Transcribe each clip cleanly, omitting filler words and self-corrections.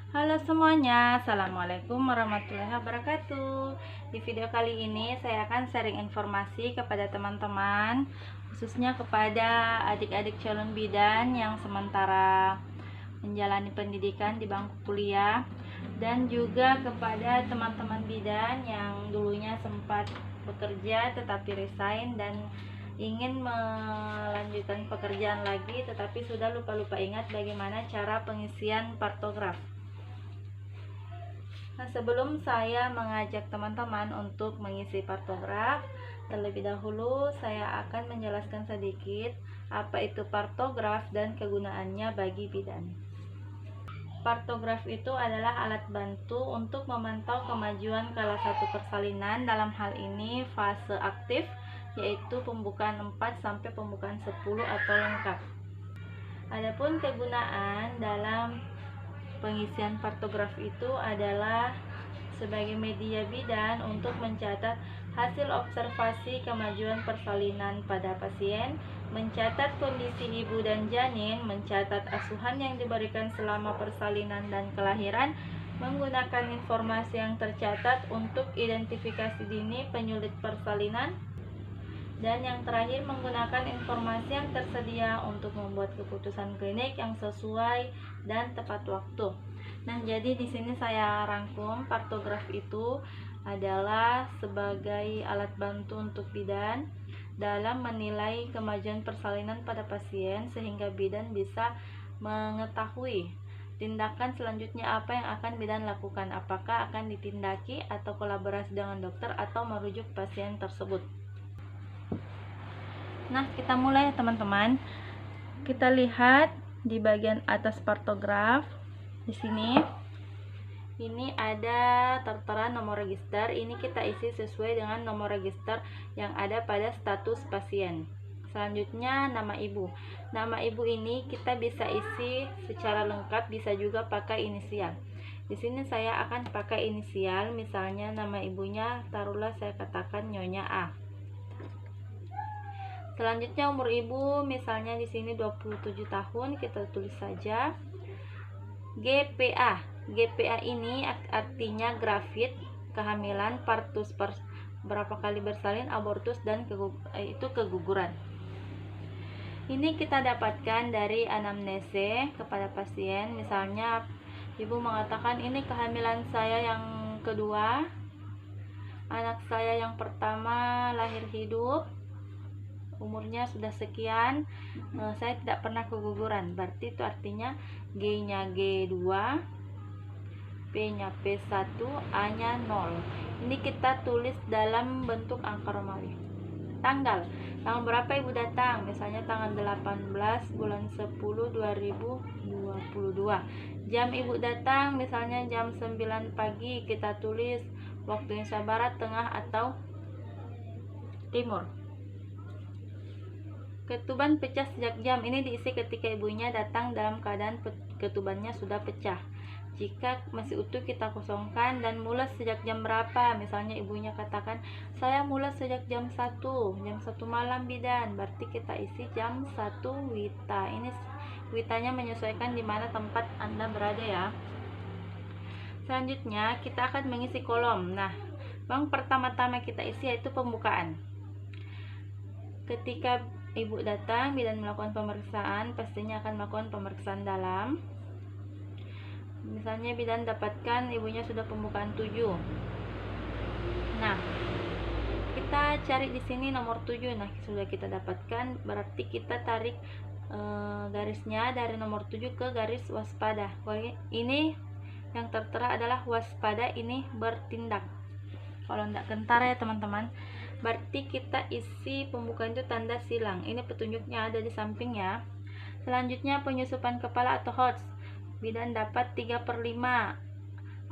Halo semuanya, Assalamualaikum warahmatullahi wabarakatuh. Di video kali ini saya akan sharing informasi kepada teman-teman, khususnya kepada adik-adik calon bidan yang sementara menjalani pendidikan di bangku kuliah, dan juga kepada teman-teman bidan yang dulunya sempat bekerja tetapi resign dan ingin melanjutkan pekerjaan lagi tetapi sudah lupa-lupa ingat bagaimana cara pengisian partograf. Nah, sebelum saya mengajak teman-teman untuk mengisi partograf, terlebih dahulu saya akan menjelaskan sedikit apa itu partograf dan kegunaannya bagi bidan. Partograf itu adalah alat bantu untuk memantau kemajuan salah satu persalinan, dalam hal ini fase aktif, yaitu pembukaan 4 sampai pembukaan 10 atau lengkap. Adapun kegunaan dalam pengisian partograf itu adalah sebagai media bidan untuk mencatat hasil observasi kemajuan persalinan pada pasien, mencatat kondisi ibu dan janin, mencatat asuhan yang diberikan selama persalinan dan kelahiran, menggunakan informasi yang tercatat untuk identifikasi dini penyulit persalinan, dan yang terakhir menggunakan informasi yang tersedia untuk membuat keputusan klinik yang sesuai dan tepat waktu. Nah, jadi di sini saya rangkum partograf itu adalah sebagai alat bantu untuk bidan dalam menilai kemajuan persalinan pada pasien sehingga bidan bisa mengetahui tindakan selanjutnya apa yang akan bidan lakukan, apakah akan ditindaki atau kolaborasi dengan dokter atau merujuk pasien tersebut. Nah, kita mulai ya teman-teman. Kita lihat di bagian atas partograf. Di sini ini ada tertera nomor register. Ini kita isi sesuai dengan nomor register yang ada pada status pasien. Selanjutnya nama ibu. Nama ibu ini kita bisa isi secara lengkap, bisa juga pakai inisial. Di sini saya akan pakai inisial, misalnya nama ibunya taruhlah saya katakan Nyonya A. Selanjutnya umur ibu, misalnya di sini 27 tahun, kita tulis saja GPA. GPA ini artinya gravid, kehamilan, partus, berapa kali bersalin, abortus, dan keguguran. Ini kita dapatkan dari anamnese kepada pasien. Misalnya ibu mengatakan, ini kehamilan saya yang kedua, anak saya yang pertama lahir hidup, umurnya sudah sekian, saya tidak pernah keguguran. Berarti itu artinya G-nya G2, P-nya P1, A-nya 0. Ini kita tulis dalam bentuk angka Romawi. Tanggal berapa ibu datang? Misalnya tanggal 18 bulan 10 2022. Jam ibu datang misalnya jam 9 pagi, kita tulis waktu Indonesia Barat, Tengah, atau Timur. Ketuban pecah sejak jam, ini diisi ketika ibunya datang dalam keadaan ketubannya sudah pecah. Jika masih utuh kita kosongkan. Dan mules sejak jam berapa? Misalnya ibunya katakan, saya mules sejak jam 1 malam bidan, berarti kita isi jam 1 wita. Ini witanya menyesuaikan di mana tempat Anda berada ya. Selanjutnya kita akan mengisi kolom. Nah, yang pertama-tama kita isi yaitu pembukaan. Ketika ibu datang, bidan melakukan pemeriksaan, pastinya akan melakukan pemeriksaan dalam. Misalnya bidan dapatkan ibunya sudah pembukaan 7. Nah, kita cari di sini nomor 7. Nah, sudah kita dapatkan, berarti kita tarik garisnya dari nomor 7 ke garis waspada. Ini yang tertera adalah waspada, ini bertindak. Kalau tidak kentara ya teman-teman, berarti kita isi pembukaan itu tanda silang. Ini petunjuknya ada di sampingnya. Selanjutnya penyusupan kepala atau HOTS. Bidan dapat 3/5.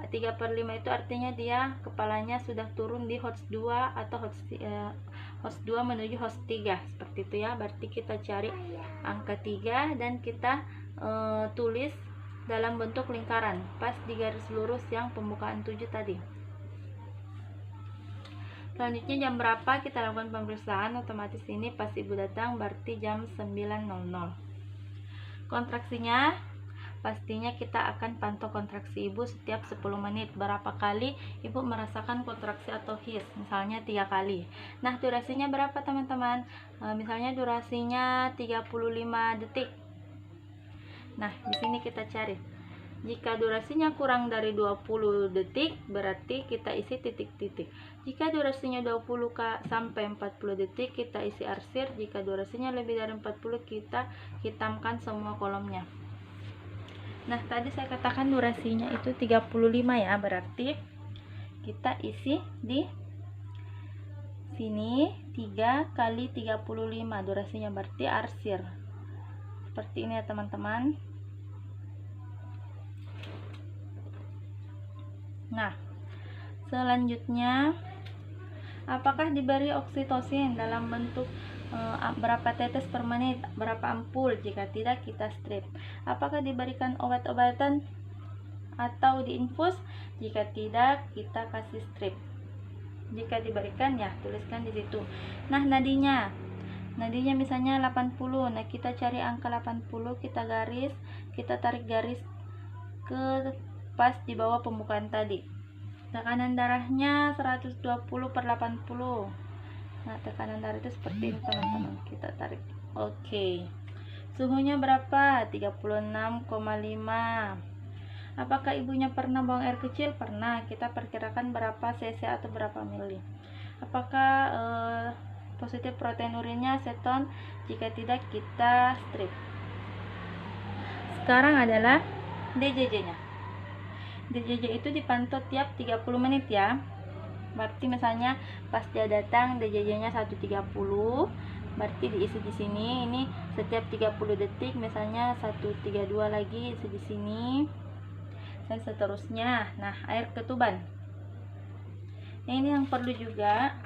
3/5 itu artinya dia kepalanya sudah turun di HOTS 2 atau HOTS 2 menuju HOTS 3, seperti itu ya. Berarti kita cari angka 3 dan kita tulis dalam bentuk lingkaran pas di garis lurus yang pembukaan 7 tadi. Selanjutnya jam berapa kita lakukan pemeriksaan, otomatis ini pas ibu datang berarti jam 9.00. Kontraksinya pastinya kita akan pantau kontraksi ibu setiap 10 menit. Berapa kali ibu merasakan kontraksi atau his, misalnya 3 kali. Nah, durasinya berapa teman-teman? Misalnya durasinya 35 detik. Nah, di sini kita cari. Jika durasinya kurang dari 20 detik, berarti kita isi titik-titik. Jika durasinya 20 sampai 40 detik, kita isi arsir. Jika durasinya lebih dari 40, kita hitamkan semua kolomnya. Nah, tadi saya katakan durasinya itu 35 ya, berarti kita isi di sini 3 kali 35 durasinya, berarti arsir. Seperti ini ya teman-teman. Nah, selanjutnya, apakah diberi oksitosin dalam bentuk berapa tetes per menit, berapa ampul? Jika tidak, kita strip. Apakah diberikan obat-obatan atau diinfus? Jika tidak, kita kasih strip. Jika diberikan, ya tuliskan di situ. Nah, nadinya misalnya 80. Nah, kita cari angka 80, kita tarik garis ke pas di bawah pembukaan tadi. Tekanan darahnya 120/80. Nah, tekanan darah itu seperti ini teman-teman. Kita tarik. Oke. Suhunya berapa? 36,5. Apakah ibunya pernah buang air kecil? Pernah. Kita perkirakan berapa cc atau berapa mili. Apakah positif protein urinnya seton? Jika tidak, kita strip. Sekarang adalah DJJ-nya. DJJ itu dipantau tiap 30 menit ya. Berarti misalnya pas dia datang DJJ-nya 130, berarti diisi di sini. Ini setiap 30 detik, misalnya 132 lagi isi di sini. Dan seterusnya. Nah, air ketuban. Ini yang perlu juga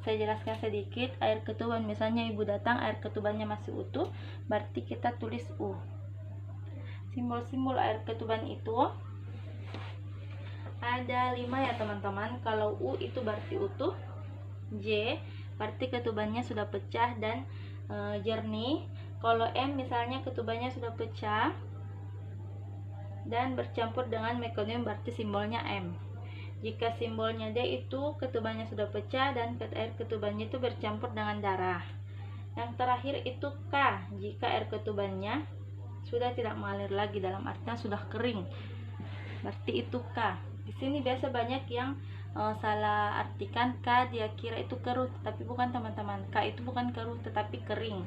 saya jelaskan sedikit. Air ketuban, misalnya ibu datang air ketubannya masih utuh, berarti kita tulis U. Simbol-simbol air ketuban itu ada 5 ya teman-teman. Kalau U itu berarti utuh, J berarti ketubannya sudah pecah dan jernih. Kalau M misalnya ketubannya sudah pecah dan bercampur dengan mekonium, berarti simbolnya M. Jika simbolnya D itu ketubannya sudah pecah dan air ketubannya itu bercampur dengan darah. Yang terakhir itu K, jika air ketubannya sudah tidak mengalir lagi, dalam artinya sudah kering, berarti itu K. Di sini biasa banyak yang salah artikan K, dia kira itu keruh, tapi bukan teman-teman. K itu bukan keruh tetapi kering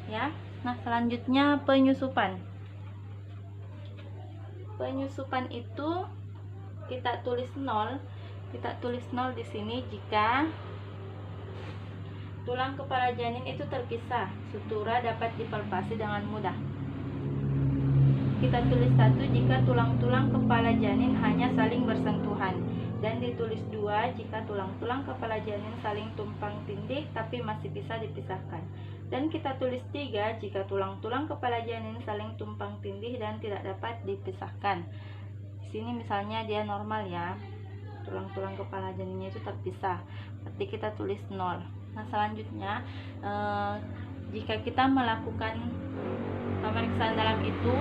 ya. Nah, selanjutnya penyusupan. Penyusupan itu kita tulis 0. Kita tulis 0 di sini jika tulang kepala janin itu terpisah, sutura dapat dipalpasi dengan mudah. Kita tulis 1 jika tulang-tulang kepala janin hanya saling bersentuhan, dan ditulis 2 jika tulang-tulang kepala janin saling tumpang tindih tapi masih bisa dipisahkan. Dan kita tulis 3 jika tulang-tulang kepala janin saling tumpang tindih dan tidak dapat dipisahkan. Di sini misalnya dia normal ya, tulang-tulang kepala janinnya itu terpisah, berarti kita tulis 0. Nah, selanjutnya jika kita melakukan pemeriksaan dalam itu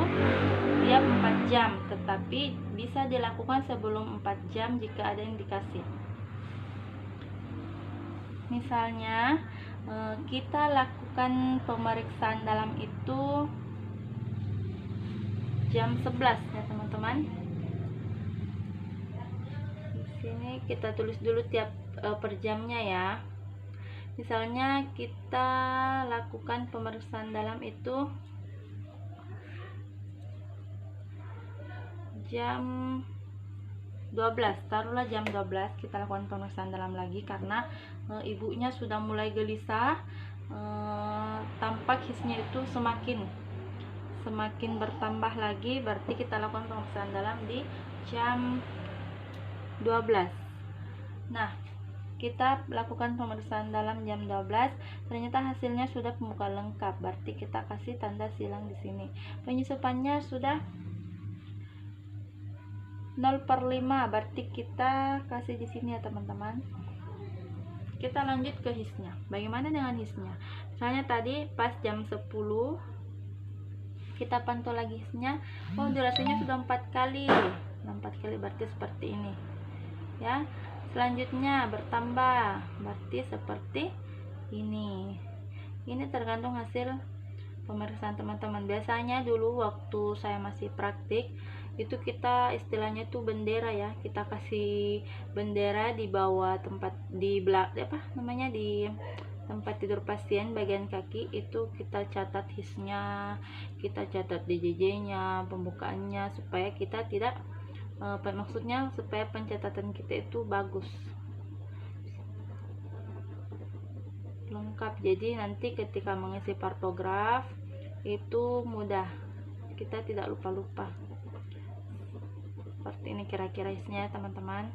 tiap 4 jam, tetapi bisa dilakukan sebelum 4 jam jika ada indikasi. Misalnya kita lakukan pemeriksaan dalam itu jam 11 ya teman-teman. Di sini kita tulis dulu tiap per jamnya ya. Misalnya kita lakukan pemeriksaan dalam itu jam 12, taruhlah jam 12 kita lakukan pemeriksaan dalam lagi karena ibunya sudah mulai gelisah, tampak hisnya itu semakin bertambah lagi, berarti kita lakukan pemeriksaan dalam di jam 12. Nah, kita lakukan pemeriksaan dalam jam 12, ternyata hasilnya sudah pembukaan lengkap, berarti kita kasih tanda silang di sini. Penyusupannya sudah 0/5, berarti kita kasih di sini ya teman-teman. Kita lanjut ke hisnya. Bagaimana dengan hisnya? Misalnya tadi pas jam 10 Kita pantau lagi hisnya. Oh, durasinya sudah 4 kali. 4 kali berarti seperti ini. Ya. Selanjutnya bertambah, berarti seperti ini. Ini tergantung hasil pemeriksaan teman-teman. Biasanya dulu waktu saya masih praktik itu kita istilahnya tuh bendera ya, kita kasih bendera di bawah tempat di tempat tidur pasien bagian kaki, itu kita catat hisnya, kita catat DJJ-nya, pembukaannya, supaya kita tidak maksudnya supaya pencatatan kita itu bagus, lengkap. Jadi nanti ketika mengisi partograf itu mudah, kita tidak lupa-lupa. Seperti ini kira-kira isinya teman-teman.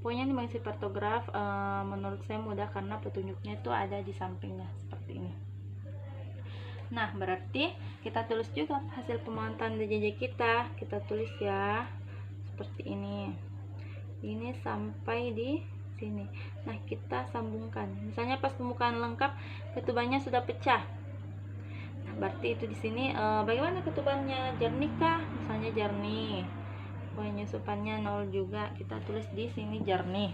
Pokoknya ini mengisi partograf menurut saya mudah karena petunjuknya itu ada di sampingnya seperti ini. Nah, berarti kita tulis juga hasil pemantauan DJJ kita tulis ya seperti ini. Ini sampai di sini. Nah, kita sambungkan. Misalnya pas pembukaan lengkap ketubannya sudah pecah. Nah, berarti itu di sini bagaimana ketubannya, jernih kah? Misalnya jernih. Penyusupannya 0 juga, kita tulis di sini jernih.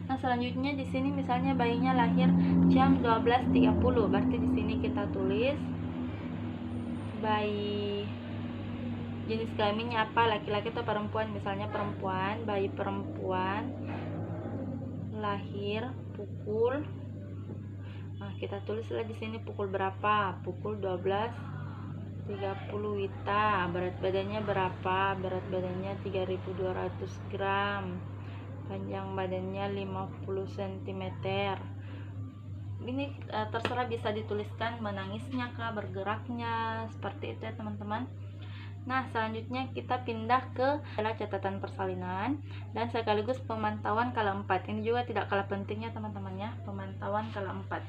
Nah, selanjutnya di sini misalnya bayinya lahir jam 12.30, berarti di sini kita tulis bayi jenis kelaminnya apa, laki-laki atau perempuan. Misalnya perempuan, bayi perempuan lahir pukul, nah kita tulislah di sini pukul berapa, pukul 12.30 WITA. Berat badannya berapa, berat badannya 3200 gram, panjang badannya 50 cm. Ini terserah, bisa dituliskan menangisnya kah, bergeraknya, seperti itu ya teman-teman. Nah, selanjutnya kita pindah ke adalah catatan persalinan dan sekaligus pemantauan kala 4. Ini juga tidak kalah pentingnya teman-teman ya, pemantauan kala 4.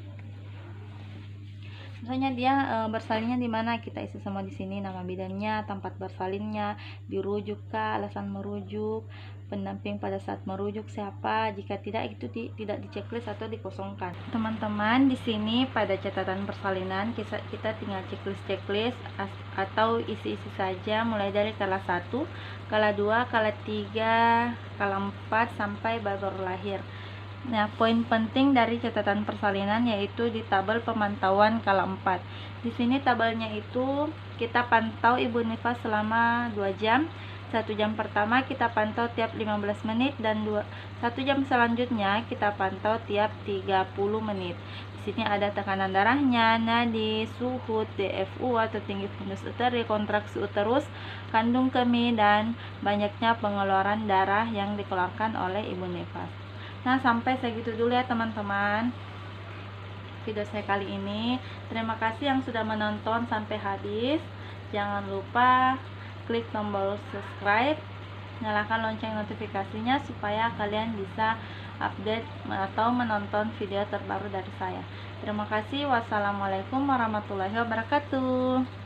Misalnya dia bersalinnya di mana, kita isi semua di sini, nama bidannya, tempat bersalinnya, dirujuk kah, alasan merujuk, pendamping pada saat merujuk siapa, jika tidak itu tidak diceklis atau dikosongkan. Teman-teman, di sini pada catatan persalinan kita tinggal checklist atau isi-isi saja, mulai dari kala 1, kala 2, kala 3, kala 4 sampai baru lahir. Nah, poin penting dari catatan persalinan yaitu di tabel pemantauan kala 4. Di sini tabelnya itu kita pantau ibu nifas selama 2 jam. 1 jam pertama kita pantau tiap 15 menit dan 1 jam selanjutnya kita pantau tiap 30 menit. Di sini ada tekanan darahnya, nadi, suhu, TFU atau tinggi fundus uteri, kontraksi uterus, kandung kemih, dan banyaknya pengeluaran darah yang dikeluarkan oleh ibu nifas. Nah, sampai segitu dulu ya teman-teman video saya kali ini. Terima kasih yang sudah menonton sampai habis. Jangan lupa klik tombol subscribe, nyalakan lonceng notifikasinya supaya kalian bisa update atau menonton video terbaru dari saya. Terima kasih. Wassalamualaikum warahmatullahi wabarakatuh.